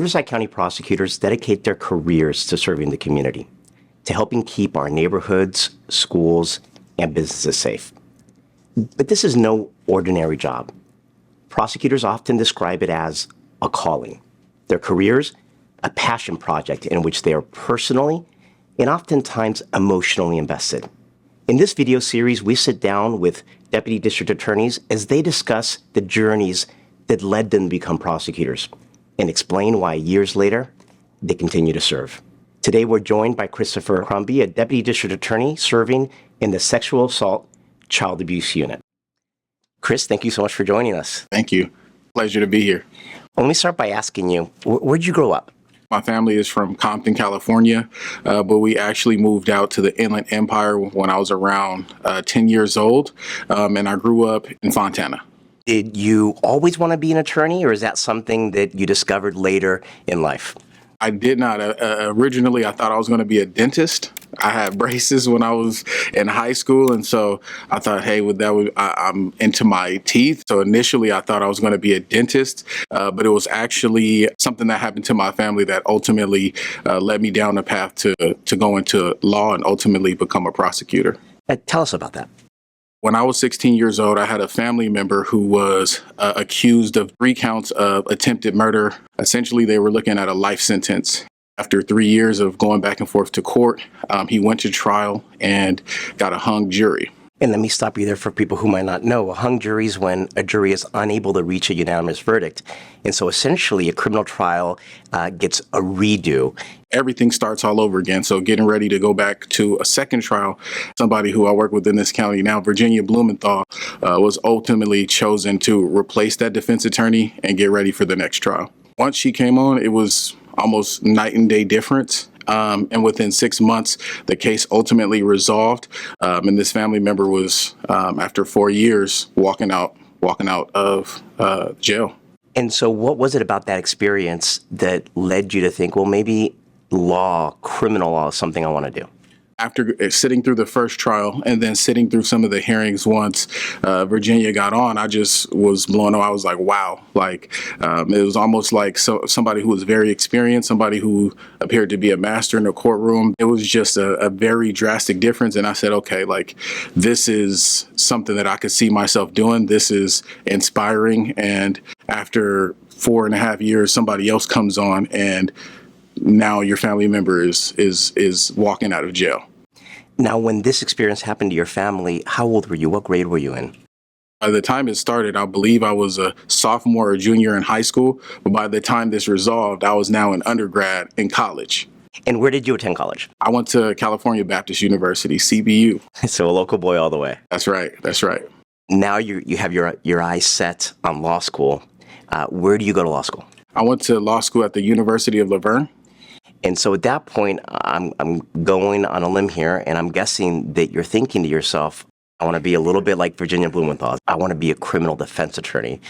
Riverside County prosecutors dedicate their careers to serving the community, to helping keep our neighborhoods, schools, and businesses safe. But this is no ordinary job. Prosecutors often describe it as a calling. Their careers, a passion project in which they are personally and oftentimes emotionally invested. In this video series, we sit down with deputy district attorneys as they discuss the journeys that led them to become prosecutors and explain why years later, they continue to serve. Today, we're joined by Khristopher Crumby, a deputy district attorney serving in the Sexual Assault Child Abuse Unit. Chris, thank you so much for joining us. Thank you. Pleasure to be here. Well, let me start by asking you, where'd you grow up? My family is from Compton, California, but we actually moved out to the Inland Empire when I was around 10 years old, and I grew up in Fontana. Did you always want to be an attorney, or is that something that you discovered later in life? I did not. Originally, I thought I was going to be a dentist. I had braces when I was in high school, and so I thought, hey, I'm into my teeth. So initially, I thought I was going to be a dentist, but it was actually something that happened to my family that ultimately led me down the path to go into law and ultimately become a prosecutor. Tell us about that. When I was 16 years old, I had a family member who was accused of 3 counts of attempted murder. Essentially, they were looking at a life sentence. After 3 years of going back and forth to court, he went to trial and got a hung jury. And let me stop you there for people who might not know. A hung jury is when a jury is unable to reach a unanimous verdict. And so essentially, a criminal trial gets a redo. Everything starts all over again. So getting ready to go back to a second trial, somebody who I work with in this county now, Virginia Blumenthal, was ultimately chosen to replace that defense attorney and get ready for the next trial. Once she came on, it was almost night and day difference. And within 6 months, the case ultimately resolved. And this family member was, after 4 years, walking out of jail. And so what was it about that experience that led you to think, well, maybe criminal law is something I want to do? After sitting through the first trial and then sitting through some of the hearings once Virginia got on, I just was blown away. I was like, wow. It was almost like somebody who was very experienced, somebody who appeared to be a master in the courtroom. It was just a very drastic difference. And I said, okay, this is something that I could see myself doing. This is inspiring. And after 4.5 years, somebody else comes on, and now your family member is walking out of jail. Now, when this experience happened to your family, how old were you? What grade were you in? By the time it started, I believe I was a sophomore or junior in high school. But by the time this resolved, I was now an undergrad in college. And where did you attend college? I went to California Baptist University, CBU. So a local boy all the way. That's right. That's right. Now you have your eyes set on law school. Where do you go to law school? I went to law school at the University of Laverne. And so at that point, I'm going on a limb here, and I'm guessing that you're thinking to yourself, I want to be a little bit like Virginia Blumenthal. I want to be a criminal defense attorney.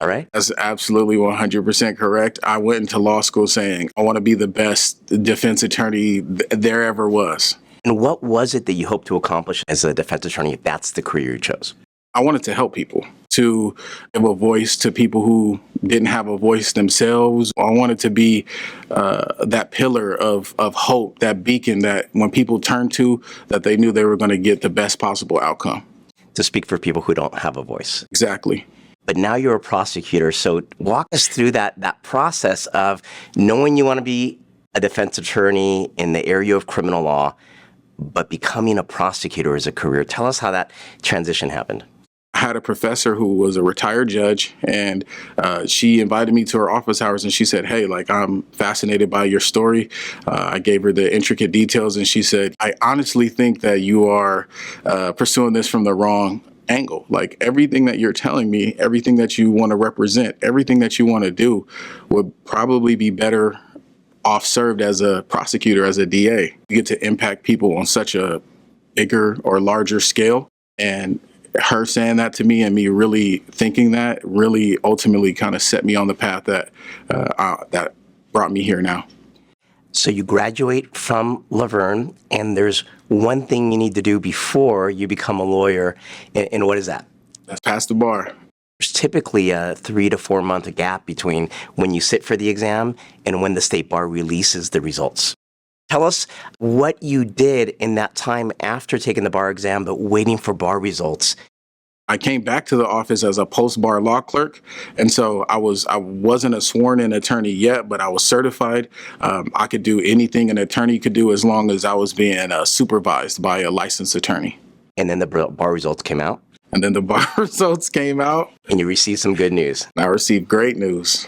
All right? That's absolutely 100% correct. I went into law school saying, I want to be the best defense attorney there ever was. And what was it that you hoped to accomplish as a defense attorney if that's the career you chose? I wanted to help people, to give a voice to people who didn't have a voice themselves. I wanted to be that pillar of hope, that beacon that when people turned to, that they knew they were going to get the best possible outcome. To speak for people who don't have a voice. Exactly. But now you're a prosecutor, so walk us through that process of knowing you want to be a defense attorney in the area of criminal law, but becoming a prosecutor as a career. Tell us how that transition happened. I had a professor who was a retired judge, and she invited me to her office hours, and she said, hey, I'm fascinated by your story. I gave her the intricate details, and she said, I honestly think that you are pursuing this from the wrong angle. Everything that you're telling me, everything that you want to represent, everything that you want to do would probably be better off served as a prosecutor, as a DA. You get to impact people on such a bigger or larger scale. And her saying that to me and me really thinking that really ultimately kind of set me on the path that brought me here now. So you graduate from Laverne, and there's one thing you need to do before you become a lawyer. And what is that? That's pass the bar. There's typically a 3 to 4 month gap between when you sit for the exam and when the state bar releases the results. Tell us what you did in that time after taking the bar exam, but waiting for bar results. I came back to the office as a post-bar law clerk, and so I wasn't a sworn-in attorney yet, but I was certified. I could do anything an attorney could do as long as I was being supervised by a licensed attorney. And then the bar results came out. And then the bar results came out. And you received some good news. I received great news.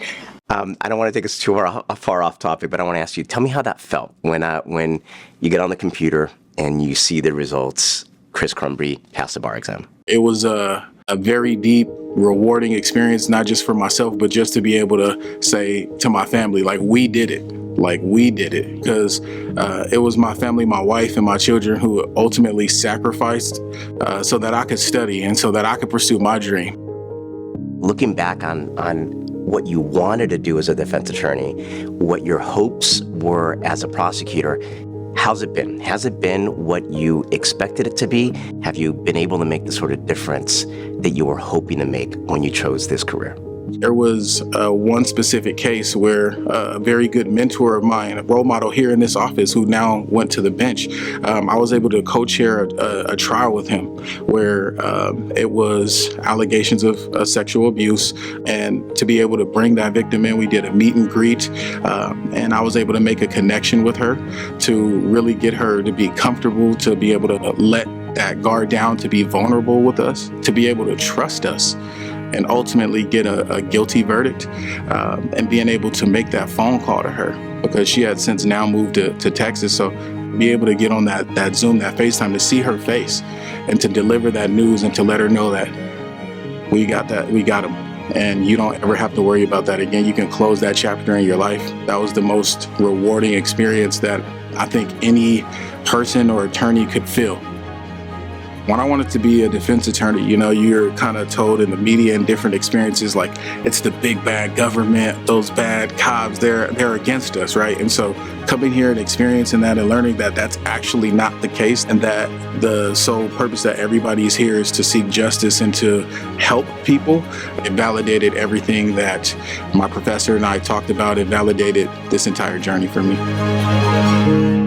I don't want to take us too far off topic, but I want to ask you, tell me how that felt when you get on the computer and you see the results. Chris Crumby passed the bar exam. It was a very deep, rewarding experience, not just for myself, but just to be able to say to my family, like, we did it. Like, we did it. Because it was my family, my wife, and my children who ultimately sacrificed so that I could study and so that I could pursue my dream. Looking back on what you wanted to do as a defense attorney, what your hopes were as a prosecutor, how's it been? Has it been what you expected it to be? Have you been able to make the sort of difference that you were hoping to make when you chose this career? There was one specific case where a very good mentor of mine, a role model here in this office who now went to the bench, I was able to co-chair a trial with him where it was allegations of sexual abuse, and to be able to bring that victim in, we did a meet and greet, and I was able to make a connection with her to really get her to be comfortable, to be able to let that guard down, to be vulnerable with us, to be able to trust us, and ultimately get a guilty verdict, and being able to make that phone call to her because she had since now moved to Texas. So be able to get on that Zoom, that FaceTime, to see her face and to deliver that news and to let her know that we got him. And you don't ever have to worry about that again. You can close that chapter in your life. That was the most rewarding experience that I think any person or attorney could feel. When I wanted to be a defense attorney, you're kind of told in the media and different experiences, like, it's the big bad government, those bad cops, they're against us, right? And so coming here and experiencing that and learning that that's actually not the case, and that the sole purpose that everybody's here is to seek justice and to help people, it validated everything that my professor and I talked about. It validated this entire journey for me.